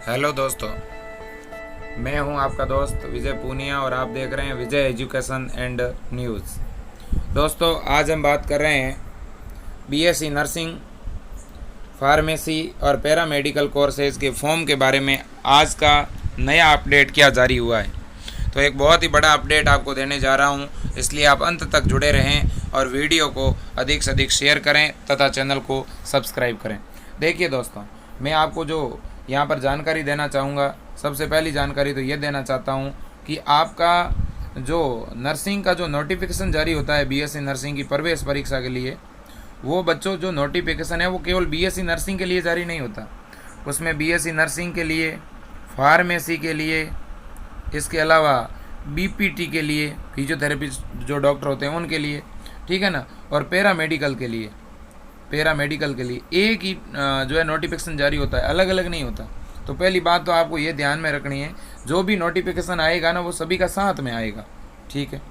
Hello दोस्तों, मैं हूं आपका दोस्त विजय पूनिया और आप देख रहे हैं विजय एजुकेशन एंड न्यूज़। दोस्तों, आज हम बात कर रहे हैं बीएससी नर्सिंग, फार्मेसी और पैरामेडिकल कोर्सेज़ के फॉर्म के बारे में। आज का नया अपडेट क्या जारी हुआ है, तो एक बहुत ही बड़ा अपडेट आपको देने जा रहा हूं, इसलिए आप अंत तक जुड़े रहें और वीडियो को अधिक से अधिक शेयर करें तथा चैनल को सब्सक्राइब करें। देखिए दोस्तों, मैं आपको जो यहाँ पर जानकारी देना चाहूँगा, सबसे पहली जानकारी तो ये देना चाहता हूँ कि आपका जो नर्सिंग का जो नोटिफिकेशन जारी होता है बीएससी नर्सिंग की प्रवेश परीक्षा के लिए, वो बच्चों जो नोटिफिकेशन है वो केवल बीएससी नर्सिंग के लिए जारी नहीं होता। उसमें बीएससी नर्सिंग के लिए, फार्मेसी के लिए, इसके अलावा बीपीटी के लिए, फिजियोथेरेपिस्ट जो डॉक्टर होते हैं उनके लिए, ठीक है ना, और पैरामेडिकल के लिए एक ही जो है नोटिफिकेशन जारी होता है, अलग अलग नहीं होता। तो पहली बात तो आपको ये ध्यान में रखनी है, जो भी नोटिफिकेशन आएगा ना वो सभी का साथ में आएगा, ठीक है।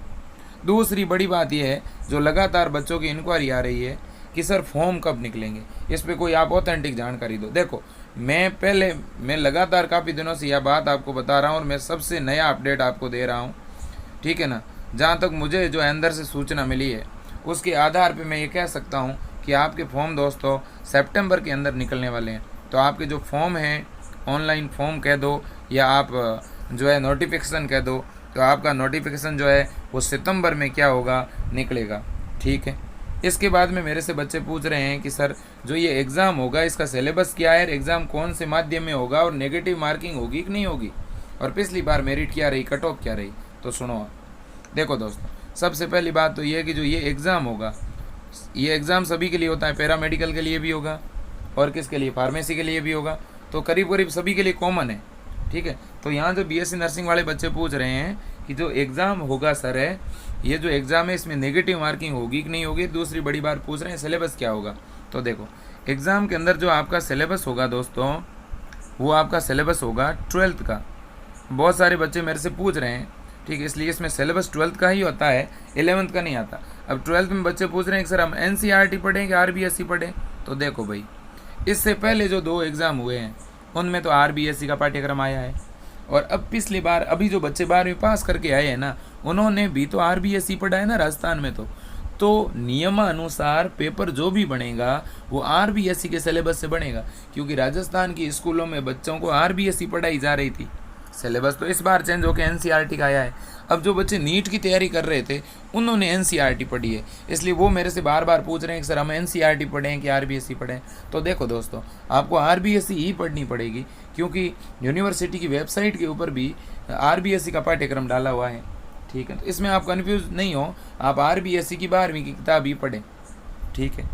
दूसरी बड़ी बात यह है, जो लगातार बच्चों की इंक्वायरी आ रही है कि सर फॉर्म कब निकलेंगे, इस पर कोई आप ऑथेंटिक जानकारी दो। देखो, मैं लगातार काफ़ी दिनों से यह बात आपको बता रहा हूँ और मैं सबसे नया अपडेट आपको दे रहा हूँ, ठीक है ना। जहाँ तक मुझे जो अंदर से सूचना मिली है उसके आधार पे मैं ये कह सकता हूँ कि आपके फॉर्म दोस्तों सितंबर के अंदर निकलने वाले हैं। तो आपके जो फॉर्म हैं, ऑनलाइन फॉर्म कह दो या आप जो है नोटिफिकेशन कह दो, तो आपका नोटिफिकेशन जो है वो सितंबर में क्या होगा, निकलेगा, ठीक है। इसके बाद में मेरे से बच्चे पूछ रहे हैं कि सर जो ये एग्ज़ाम होगा इसका सिलेबस क्या है, एग्ज़ाम कौन से माध्यम में होगा और नेगेटिव मार्किंग होगी कि नहीं होगी, और पिछली बार मेरिट क्या रही, कट ऑफ क्या रही। तो सुनो आप, देखो दोस्तों, सबसे पहली बात तो ये है कि जो ये एग्ज़ाम होगा, ये एग्ज़ाम सभी के लिए होता है, पैरामेडिकल के लिए भी होगा और किसके लिए, फार्मेसी के लिए भी होगा। तो करीब करीब सभी के लिए कॉमन है, ठीक है। तो यहाँ जो बीएससी नर्सिंग वाले बच्चे पूछ रहे हैं कि जो एग्ज़ाम होगा सर है, ये जो एग्ज़ाम है इसमें नेगेटिव मार्किंग होगी कि नहीं होगी। दूसरी बड़ी बात पूछ रहे हैं सिलेबस क्या होगा। तो देखो, एग्ज़ाम के अंदर जो आपका सिलेबस होगा दोस्तों, वो आपका सिलेबस होगा 12th का। बहुत सारे बच्चे मेरे से पूछ रहे हैं, ठीक है, इसलिए इसमें सिलेबस 12th का ही होता है, 11th का नहीं आता। अब 12th में बच्चे पूछ रहे हैं कि सर हम एनसीईआरटी पढ़ें कि आरबीएसई पढ़ें। तो देखो भाई, इससे पहले जो 2 एग्ज़ाम हुए हैं उनमें तो आरबीएसई का पाठ्यक्रम आया है, और अब पिछली बार अभी जो बच्चे 12वीं पास करके आए हैं ना, उन्होंने भी तो आरबीएसई पढ़ा है ना राजस्थान में। तो नियमानुसार पेपर जो भी बनेगा वो आरबीएसई के सिलेबस से बनेगा, क्योंकि राजस्थान की स्कूलों में बच्चों को आरबीएसई पढ़ाई जा रही थी। सिलेबस तो इस बार चेंज होकर एनसीईआरटी का आया है। अब जो बच्चे नीट की तैयारी कर रहे थे उन्होंने एनसीईआरटी पढ़ी है, इसलिए वो मेरे से बार बार पूछ रहे हैं कि सर हम एनसीईआरटी पढ़ें कि आरबीएसई पढ़ें। तो देखो दोस्तों, आपको आरबीएसई ही पढ़नी पड़ेगी, क्योंकि यूनिवर्सिटी की वेबसाइट के ऊपर भी आरबीएसई का पाठ्यक्रम डाला हुआ है, ठीक है। तो इसमें आप कन्फ्यूज नहीं हो, आप आरबीएसई की 12वीं की किताब ही पढ़ें, ठीक है।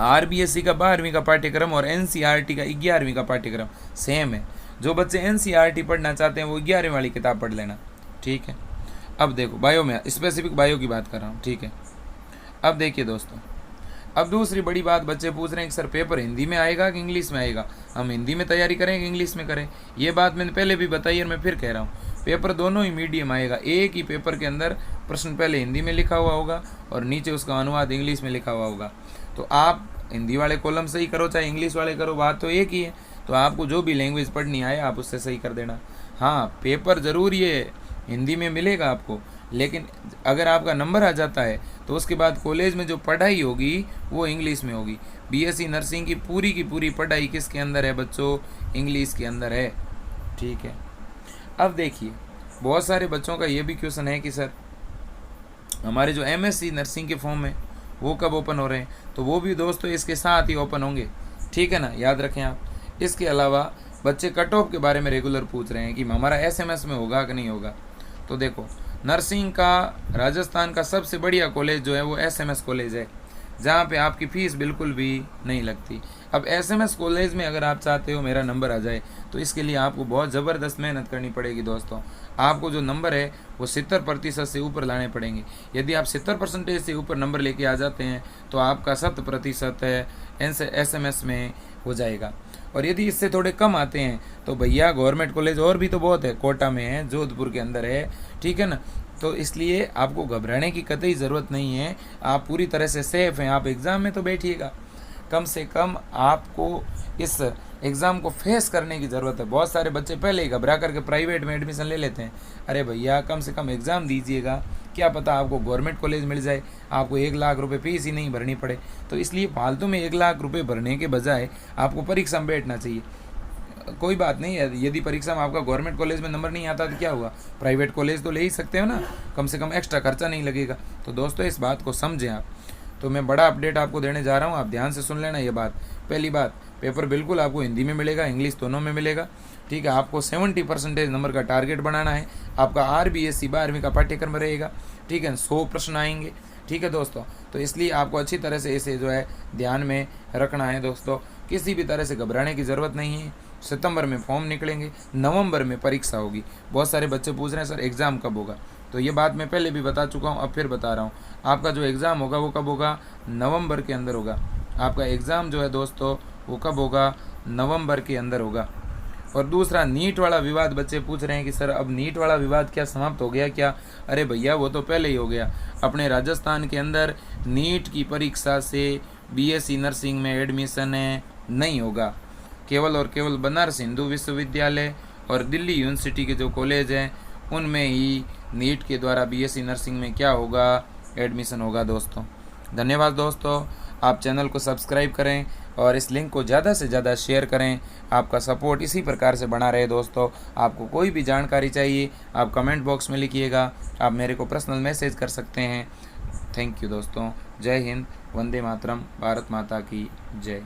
आरबीएसई का 12वीं का पाठ्यक्रम और एनसीईआरटी का 11वीं का पाठ्यक्रम सेम है। जो बच्चे एनसीईआरटी पढ़ना चाहते हैं वो 11वीं वाली किताब पढ़ लेना, ठीक है। अब देखो, बायो में स्पेसिफिक बायो की बात कर रहा हूँ, ठीक है। अब देखिए दोस्तों, अब दूसरी बड़ी बात, बच्चे पूछ रहे हैं कि सर पेपर हिंदी में आएगा कि इंग्लिश में आएगा, हम हिंदी में तैयारी करें कि इंग्लिश में करें। ये बात मैंने पहले भी बताई और मैं फिर कह रहा हूँ, पेपर दोनों ही मीडियम आएगा। एक ही पेपर के अंदर प्रश्न पहले हिंदी में लिखा हुआ होगा और नीचे उसका अनुवाद इंग्लिश में लिखा हुआ होगा। तो आप हिंदी वाले कॉलम से ही करो चाहे इंग्लिश वाले करो, बात तो एक ही है। तो आपको जो भी लैंग्वेज पढ़नी आए आप उससे सही कर देना। हाँ, पेपर ज़रूर ये हिंदी में मिलेगा आपको, लेकिन अगर आपका नंबर आ जाता है तो उसके बाद कॉलेज में जो पढ़ाई होगी वो इंग्लिश में होगी। बीएससी नर्सिंग की पूरी पढ़ाई किसके अंदर है बच्चों, इंग्लिश के अंदर है, ठीक है। अब देखिए, बहुत सारे बच्चों का ये भी क्वेश्चन है कि सर हमारे जो एमएससी नर्सिंग के फॉर्म है वो कब ओपन हो रहे हैं। तो वो भी दोस्तों इसके साथ ही ओपन होंगे, ठीक है ना, याद रखें आप। इसके अलावा बच्चे कट ऑफ के बारे में रेगुलर पूछ रहे हैं कि हमारा एसएमएस में होगा कि नहीं होगा। तो देखो, नर्सिंग का राजस्थान का सबसे बढ़िया कॉलेज जो है वो एसएमएस कॉलेज है, जहाँ पे आपकी फ़ीस बिल्कुल भी नहीं लगती। अब एसएमएस कॉलेज में अगर आप चाहते हो मेरा नंबर आ जाए, तो इसके लिए आपको बहुत ज़बरदस्त मेहनत करनी पड़ेगी दोस्तों। आपको जो नंबर है वो 70% से ऊपर लाने पड़ेंगे। यदि आप 70% से ऊपर नंबर लेके आ जाते हैं तो आपका 100% है एसएमएस में हो जाएगा। और यदि इससे थोड़े कम आते हैं तो भैया गवर्नमेंट कॉलेज और भी तो बहुत है, कोटा में है, जोधपुर के अंदर है, ठीक है ना। तो इसलिए आपको घबराने की कतई ज़रूरत नहीं है, आप पूरी तरह से सेफ़ हैं, आप एग्ज़ाम में तो बैठिएगा। कम से कम आपको इस एग्ज़ाम को फेस करने की ज़रूरत है। बहुत सारे बच्चे पहले ही घबरा करके प्राइवेट में एडमिशन ले लेते हैं। अरे भैया कम से कम एग्ज़ाम दीजिएगा, क्या पता आपको गवर्नमेंट कॉलेज मिल जाए, आपको 1 लाख रुपए फीस ही नहीं भरनी पड़े। तो इसलिए फालतू में 1 लाख रुपए भरने के बजाय आपको परीक्षा में बैठना चाहिए। कोई बात नहीं है, यदि परीक्षा में आपका गवर्नमेंट कॉलेज में नंबर नहीं आता तो क्या हुआ, प्राइवेट कॉलेज तो ले ही सकते हो ना, कम से कम एक्स्ट्रा खर्चा नहीं लगेगा। तो दोस्तों इस बात को समझें आप। तो मैं बड़ा अपडेट आपको देने जा रहा हूँ, आप ध्यान से सुन लेना ये बात। पहली बात, पेपर बिल्कुल आपको हिंदी में मिलेगा, इंग्लिश दोनों में मिलेगा, ठीक है। आपको 70% नंबर का टारगेट बनाना है। आपका RBSc 12वीं का पाठ्यक्रम रहेगा, ठीक है। 100 प्रश्न आएंगे, ठीक है दोस्तों। तो इसलिए आपको अच्छी तरह से इसे जो है ध्यान में रखना है दोस्तों। किसी भी तरह से घबराने की ज़रूरत नहीं है। सितंबर में फॉर्म निकलेंगे, नवंबर में परीक्षा होगी। बहुत सारे बच्चे पूछ रहे हैं सर एग्ज़ाम कब होगा, तो ये बात मैं पहले भी बता चुका हूँ, अब फिर बता रहा हूँ। आपका जो एग्ज़ाम होगा वो कब होगा, नवंबर के अंदर होगा। आपका एग्ज़ाम जो है दोस्तों वो कब होगा, नवंबर के अंदर होगा। और दूसरा, नीट वाला विवाद, बच्चे पूछ रहे हैं कि सर अब नीट वाला विवाद क्या समाप्त हो गया क्या? अरे भैया वो तो पहले ही हो गया। अपने राजस्थान के अंदर नीट की परीक्षा से BSc नर्सिंग में एडमिशन नहीं होगा। केवल और केवल बनारस हिंदू विश्वविद्यालय और दिल्ली यूनिवर्सिटी के जो कॉलेज हैं उनमें ही नीट के द्वारा BSc नर्सिंग में क्या होगा, एडमिशन होगा दोस्तों। धन्यवाद दोस्तों, आप चैनल को सब्सक्राइब करें और इस लिंक को ज़्यादा से ज़्यादा शेयर करें। आपका सपोर्ट इसी प्रकार से बना रहे दोस्तों। आपको कोई भी जानकारी चाहिए आप कमेंट बॉक्स में लिखिएगा, आप मेरे को पर्सनल मैसेज कर सकते हैं। थैंक यू दोस्तों। जय हिंद, वंदे मातरम, भारत माता की जय।